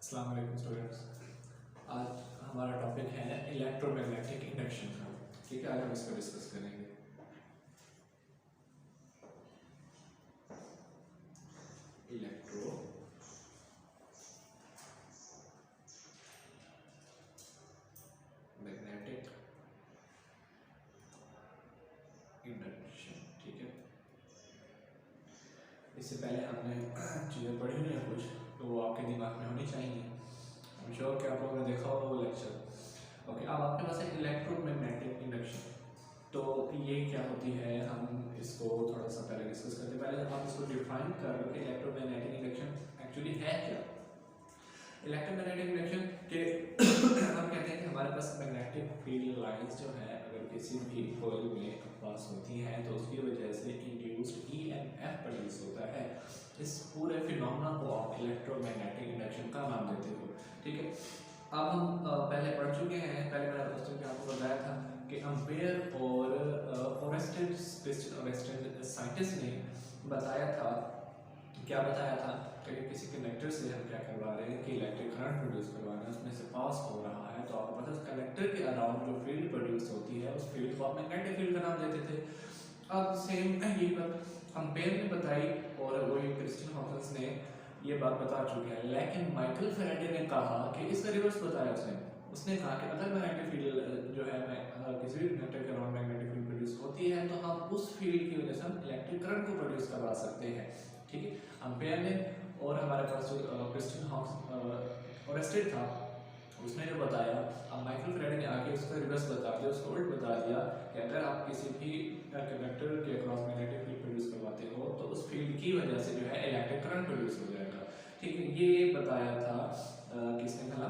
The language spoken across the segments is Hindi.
अस्सलाम वालेकुम स्टूडेंट्स। आज हमारा टॉपिक है इलेक्ट्रोमैग्नेटिक इंडक्शन का। ठीक है, आज हम इसको डिस्कस करेंगे। Electromagnetic induction. ठीक है, इससे पहले हमने चीज़ें पढ़ी हुई हैं कुछ, तो वो आपके दिमाग में होनी चाहिए। I'm sure कि आप लोगों ने देखा होगा वो लेक्चर। ओके, अब आपके पास है इलेक्ट्रोमैग्नेटिक इंडक्शन। तो ये क्या होती है, हम इसको थोड़ा सा पहले डिस्कस करते हैं। पहले आप इसको डिफाइन कर लो कि इलेक्ट्रोमैग्नेटिक इंडक्शन एक्चुअली है क्या। इलेक्ट्रोमैग्नेटिक इंडक्शन के हम कहते हैं कि हमारे पास मैग्नेटिक फील्ड लाइंस जो है अगर किसी भी कॉइल में पास होती हैं तो उसकी वजह से इंड्यूस्ड ईएमएफ प्रोड्यूस होता है। इस पूरे फिनोमेना को आप इलेक्ट्रोमैग्नेटिक इंडक्शन का नाम देते हो। ठीक है, अब हम पहले पढ़ चुके हैं। पहले मैंने दोस्तों को आपको बताया था कि एम्पेयर और ओरेस्टेड साइंटिस्ट ने बताया था, क्या बताया था कि किसी कंडक्टर से हम क्या करवा रहे हैं कि इलेक्ट्रिक करंट प्रोड्यूस करवा रहे हैं, उसमें से पास हो रहा है। तो आपको पता है उस कंडक्टर के अराउंड जो फील्ड प्रोड्यूस होती है उस फील्ड को आप मैग्नेटिक फील्ड का नाम देते थे। अब सेम यही बात एम्पेयर ने बताई और वही क्रिस्टियन हॉकिंस ने ये बात बता चुके हैं। लेकिन माइकल फैराडे ने कहा कि इसका रिवर्स बताया उसने कहा कि अगर मैग्नेटिक फील्ड जो है किसी भी कंडक्टर के अराउंड मैग्नेटिक फील्ड प्रोड्यूस होती है तो हम उस फील्ड की वजह से हम इलेक्ट्रिक करंट को प्रोड्यूस करवा सकते हैं। ठीक है, एम्पेयर ने और हमारे पास जो क्रिस्टियन हॉकिंस ओरेस्टेड था उसने जो बताया, अब माइकल फैराडे ने आके उसका रिवर्स बता दिया, उसको उल्ट बता दिया कि अगर आप किसी भी कंडक्टर के अक्रॉस मैग्नेटिक फील्ड प्रोड्यूस करवाते हो तो उस फील्ड की वजह से जो है इलेक्ट्रिक करंट प्रोड्यूस हो जाएगा। ठीक है, ये बताया था किसने कहा,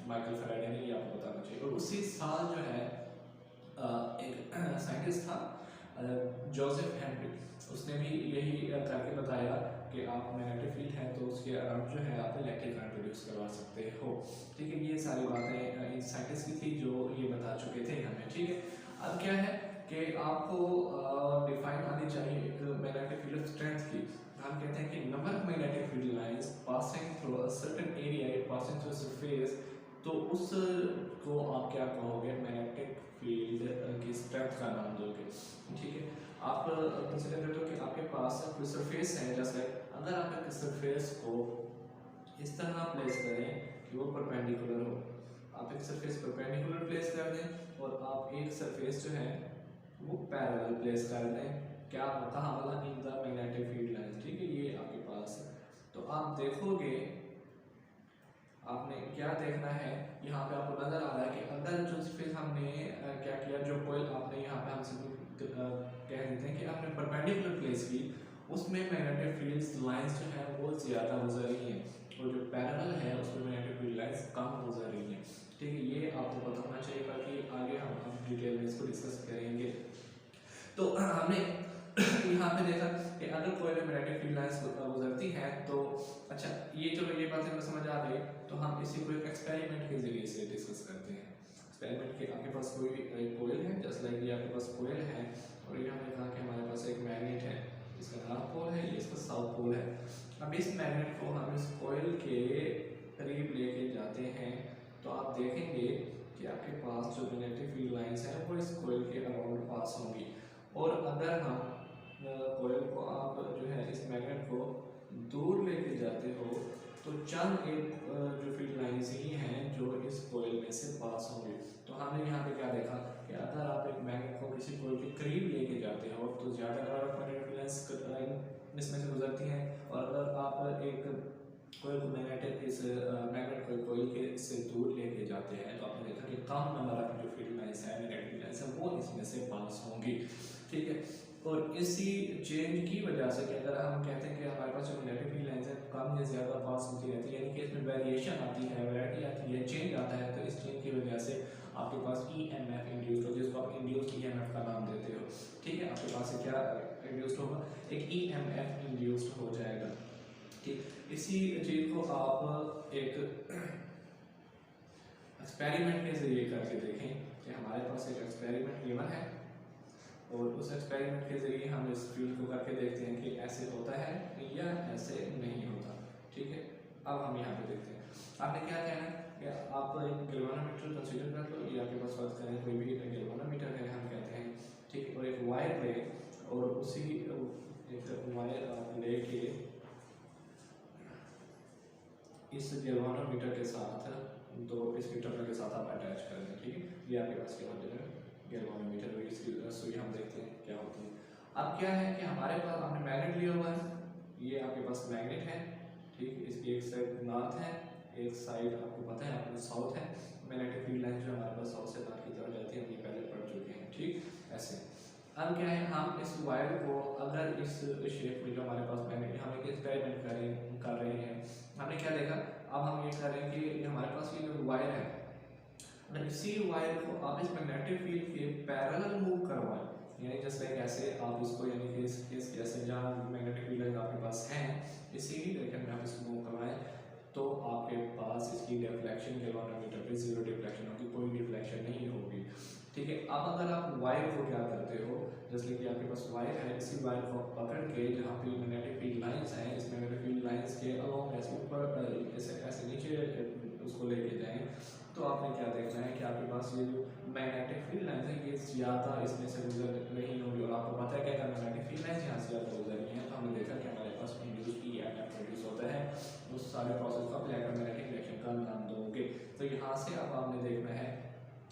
माइकल फैराडे ने, ये आपको बताना चाहिए। और उसी साल जो है एक साइंटिस्ट था जोसेफ हेनरी, उसने भी यही करके बताया कि आप मैग्नेटिक फील्ड है तो उसके अराउंड जो है आप इलेक्ट्रिक करंट प्रोड्यूस करवा सकते हो। ठीक है, ये सारी बातें इन साइंटिस्ट की थी जो ये बता चुके थे हमें। ठीक है, अब क्या है कि आपको डिफाइन आनी चाहिए एक मैग्नेटिक फील्ड ऑफ स्ट्रेंथ की। हम कहते हैं कि number of magnetic field lines passing through a certain area passing through surface, तो उस को आप क्या कहोगे, मैग्नेटिक फील्ड की स्ट्रेंथ का नाम दोगे। ठीक है, आप कंसिडर करते हो कि आपके पास कोई सरफेस है, जैसे अगर आप एक सरफेस को इस तरह प्लेस करें कि वो परपेंडिकुलर हो, आप एक सरफेस परपेंडिकुलर प्लेस कर दें और आप एक सरफेस जो है वो पैरेलल प्लेस कर दें, क्या कहाँ वाला, in the magnetic field line. ठीक है, ये आपके पास है। तो आप देखोगे, आपने क्या देखना है, यहाँ पे आपको नजर आ रहा है कि अगर जो सरफेस हमने क्या किया, जो कोई आपने यहाँ पे हमसे कह देते हैं कि आपने परपेंडिकुलर प्लेस की, उसमें मैग्नेटिक फील्ड लाइंस जो है वो ज़्यादा गुजर रही हैं और जो पैरेलल है उसमें मैग्नेटिक फील्ड लाइंस कम गुजर रही हैं। ठीक है, ये आपको पता होना चाहिए, बाकी आगे हम डिटेल में इसको डिस्कस करेंगे। तो हमने यहाँ पे देखा कि अगर कोई भी मैग्नेटिक फील्ड लाइंस गुजरती है तो अच्छा, ये चलो ये बातें हमें समझ आ गई। तो हम इसी को एक एक्सपेरिमेंट के जरिए से डिस्कस करते हैं। एक्सपेरिमेंट के आपके पास कोई कोयल है, जैसे लाइक ये आपके पास कोयल है और ये हमने कहा कि हमारे पास एक मैग्नेट है, इसका नॉर्थ पोल है, ये इसका साउथ पोल है। अब इस मैग्नेट को हम इस कोयल के करीब लेके जाते हैं तो आप देखेंगे कि आपके पास जो मैग्नेटिक फील्ड लाइंस हैं वो इस कोयल के अराउंड पास होंगी। और अगर हम कोयल को आप जो है इस मैग्नेट को दूर लेके जाते हो तो चंद एक जो फील्ड लाइंस ही हैं जो इस कोयल में से पास होंगे। तो हमने यहाँ पे क्या देखा कि अगर आप एक मैग्नेट को किसी कोयल के करीब लेके जाते हो तो ज़्यादा नंबर ऑफ मैग्नेटिक लाइंस इसमें से गुजरती हैं, और अगर आप एक कोयल को मैग्नेटिक इस मैग्नेट को कोयल के से दूर लेके जाते हैं तो आपने देखा कि कम नंबर ऑफ जो फील्ड लाइंस है, मैग्नेटिक लाइंस है, वो इसमें से पास होंगी। ठीक है, और इसी चेंज की वजह से कि अगर हम कहते हैं कि हमारे पास जो मैग्नेटिक फील्ड लाइंस है कम या ज़्यादा पास होती रहती है, यानी कि इसमें वेरिएशन आती है, वैरायटी आती है, चेंज आता है, तो इस चेंज की वजह से आपके पास ईएमएफ इंड्यूस्ड हो, जिसको आप इंड्यूस्ड ईएमएफ का नाम देते हो। ठीक है, आपके पास क्या इंड्यूस्ड होगा, एक ईएमएफ इंड्यूस्ड हो जाएगा। ठीक, इसी चीज़ को आप एक एक्सपेरिमेंट के जरिए करके देखें कि हमारे पास एक एक्सपेरिमेंट गिवन है और उस एक्सपेरिमेंट के जरिए हम इस फील्ड को करके देखते हैं कि ऐसे होता है या ऐसे नहीं होता। ठीक है, अब हम यहाँ पे देखते हैं। आपने क्या कहना है कि आप एक गैल्वेनोमीटर कंसीडर कर लो, ये आपके पास फर्ज करें कोई भी गैल्वेनोमीटर है हम कहते हैं, ठीक है, और एक वायर ले और उसी एक वायर आप लेके इस गैल्वेनोमीटर के साथ तो इस मीटर के साथ आप अटैच कर दें, ठीक है। ये आपके पास क्या हो जाएगा गैल्वेनोमीटर, इसकी सुई हम देखते हैं क्या होती है। अब क्या है कि हमारे पास आपने मैग्नेट लिया हुआ है, ये आपके पास मैग्नेट है, ठीक, इसकी एक साइड नॉर्थ है, एक साइड आपको पता है आपको साउथ है। मैग्नेटिक फील्ड लाइन जो हमारे पास साउथ से नॉर्थ की तरफ जाती है, हम ये पहले पढ़ चुके हैं, ठीक ऐसे। अब क्या है, हम इस वायर को अगर इस शेप में जो हमारे पास मैग्नेट, हम एक एक्सपेरिमेंट कर रहे हैं, हमने क्या देखा, अब हम ये कर रहे हैं कि हमारे पास ये जो वायर है, अगर इसी वायर को आप इस मैग्नेटिक फील्ड के पैरेलल मूव करवाएं, यानी जस्ट लाइक ऐसे आप इसको, यानी कि इस जैसे जहाँ मैग्नेटिक फील्ड आपके पास है इसी डायरेक्शन में आप इसको मूव करवाएं, तो आपके पास इसकी डिफ्लेक्शन गैल्वेनोमीटर पे जीरो डिफ्लेक्शन होगी, कोई डिफ्लेक्शन नहीं होगी, ठीक है। अब अगर आप वायर को क्या करते हो, जैसे कि आपके पास वायर है, इसी वायर को पकड़ के जहाँ पे मैग्नेटिक फील्ड लाइंस हैं, इस मैग्नेटिक फील्ड लाइंस के अलोंग ऐसे ऊपर ऐसे नीचे उसको लेके जाएं, तो आपने क्या देखना है कि आपके पास ये जो मैग्नेटिक फील्ड लाइंस है ये ज़्यादा इसमें से गुजर रही होंगी, और आपको पता है क्या अगर मैग्नेटिक फील्ड लाइंस यहाँ से ज़्यादा गुजर रही हैं तो हमने देखा कि हमारे पास इंड्यूस ईएमएफ प्रोड्यूस होता है, उस सारे प्रोसेस को आप इलेक्ट्रोमैग्नेटिक रिएक्शन का नाम दोगे। तो यहाँ से अब आपने देखना है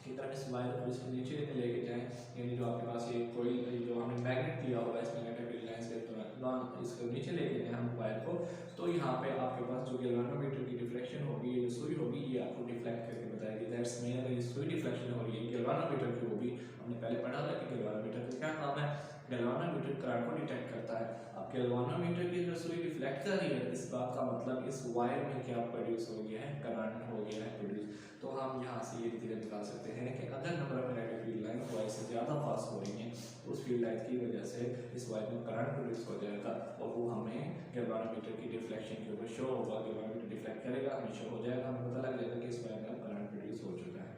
कि अगर इस वायर को इसके नीचे लेके जाएं, यानी जो आपके पास ये कोई जो हमने मैग्नेट लिया होगा इस मैग्नेटिक फील्ड लाइंस के दौरान इसको नीचे लेके जाएं हम वायर को, तो यहाँ पे आपके पास जो गैल्वेनोमीटर की डिफ्लेक्शन होगी, ये जो सुई होगी, ये आपको डिफ्लेक्ट करके बताएगी। दैट्स मीन अगर ये सुई डिफ्लेक्शन हो रही है गैल्वेनोमीटर की होगी, हमने पहले पढ़ा था कि गैल्वेनोमीटर का क्या काम है, गैल्वेनोमीटर करंट को डिटेक्ट करता है। अब गैल्वेनोमीटर की जो सुई डिफ्लेक्ट कर रही है, इस बात का मतलब इस वायर में क्या प्रोड्यूस हो गया है, करंट हो गया है प्रोड्यूस। तो हम यहाँ से ये धीरे निकाल सकते हैं कि अगर number of magnetic field line wire से ज़्यादा पास हो रही हैं, तो उस फील्ड लाइन की वजह से इस वायर में करंट प्रोड्यूस हो जाएगा, और वो हमें गैल्वेनोमीटर की डिफ्लेक्शन के ऊपर शो होगा, गैल्वेनोमीटर डिफ्लेक्ट करेगा, हमें शो हो जाएगा, हमें पता लग जाएगा कि इस वायर में करंट प्रोड्यूस हो चुका है,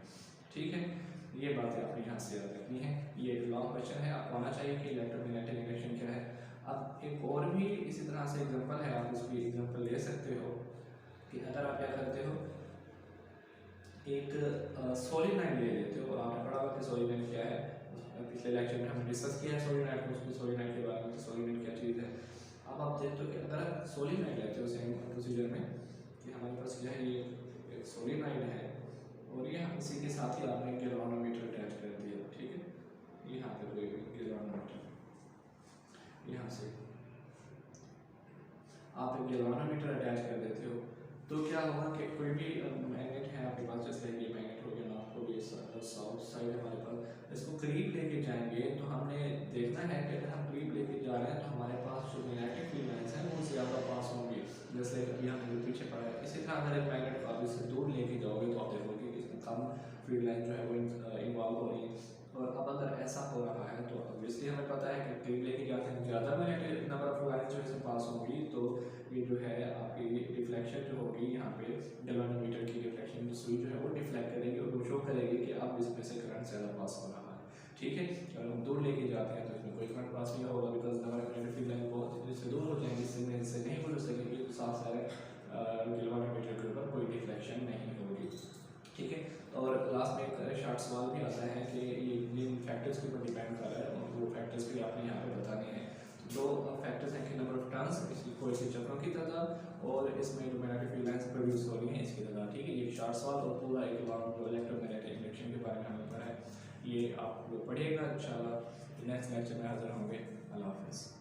ठीक है। ये बातें आपने यहाँ से याद रखनी है। ये एक लॉन्ग क्वेश्चन है, आपको आना चाहिए कि इलेक्ट्रोमैग्नेटिक इंडक्शन क्या है। अब एक और भी इसी तरह से एग्जांपल है, आप उसकी एग्जांपल ले सकते हो कि अगर आप क्या करते हो, एक सोलेनॉइड ले लेते हो, और आपने पढ़ा हुआ कि सोलेनॉइड क्या है, पिछले लेक्चर में हमने डिस्कस किया है सोलेनॉइड को, उसकी सोलेनॉइड के बारे में कि सोलेनॉइड क्या चीज़ है। अब आप देखते हो कि अगर आप सोलेनॉइड लेते हो सेम प्रोसीजर में कि हमारे पास क्या है, ये एक सोलेनॉइड है और ये इसी के साथ ही आपने गैल्वेनोमीटर अटैच कर दिया, ठीक है। यहाँ पे कोई गैल्वेनोमीटर, यहाँ से आप एक गैल्वेनोमीटर अटैच कर देते हो, तो क्या होगा कि कोई भी मैग्नेट है आपके पास, जैसे ये मैग्नेट हो गया नॉर्थ को, ये साउथ साइड हमारे पास, इसको करीब लेके जाएंगे तो हमने देखना है कि अगर हम करीब लेके जा रहे हैं तो हमारे पास जो मैग्नेटिक फील्ड लाइंस हैं वो ज़्यादा पास होंगी, जैसे अभी हमने पीछे पढ़ा है। इसी तरह अगर एक मैग्नेट को आप इससे दूर लेके जाओगे तो आप देखोगे कि इसमें कम फील्ड लाइन जो है वो इन्वॉल्व हो रही है। और अब अगर ऐसा हो रहा है तो ऑब्वियसली हमें पता है कि करीब लेके जाते हैं ज़्यादा मैग्नेटिक नंबर ऑफ लाइन जो इसमें पास होंगी, तो ये जो है आपकी डिफ्लेक्शन जो होगी यहाँ पे गैल्वेनोमीटर की डिफ्लेक्शन की सुई जो है वो डिफ्लेक्ट करेगी और वो शो करेगी कि अब इसमें से करंट ज़्यादा पास हो रहा है, ठीक है। अगर हम दूर लेके जाते हैं तो इसमें कोई करंट पास नहीं होगा, because number of magnetic field line बहुत इससे दूर हो जाएंगी, इससे नहीं गुजर सकेंगी, तो साफ सारे गैल्वेनोमीटर के ऊपर कोई डिफ्लेक्शन नहीं होगी, ठीक है। और लास्ट में एक शॉर्ट सवाल भी आता है कि ये इन फैक्टर्स के ऊपर डिपेंड कर रहा है, और वो फैक्टर्स भी आपने यहाँ पे बताने हैं। दो फैक्टर्स हैं कि नंबर ऑफ टर्न्स, इसको ऐसे चक्रों की तादाद, और इसमें जो मैग्नेटिक फील्ड लाइंस प्रोड्यूस हो रही हैं इसकी तादाद, ठीक है। ये शॉर्ट सवाल और पूरा एक लॉन्ग जो इलेक्ट्रोमैग्नेटिक इंडक्शन के बारे में हमें पढ़ा है, ये आप लोग पढ़िएगा इंशाल्लाह। नेक्स्ट लेक्चर में हाजिर होंगे। अल्लाह हाफ़िज़।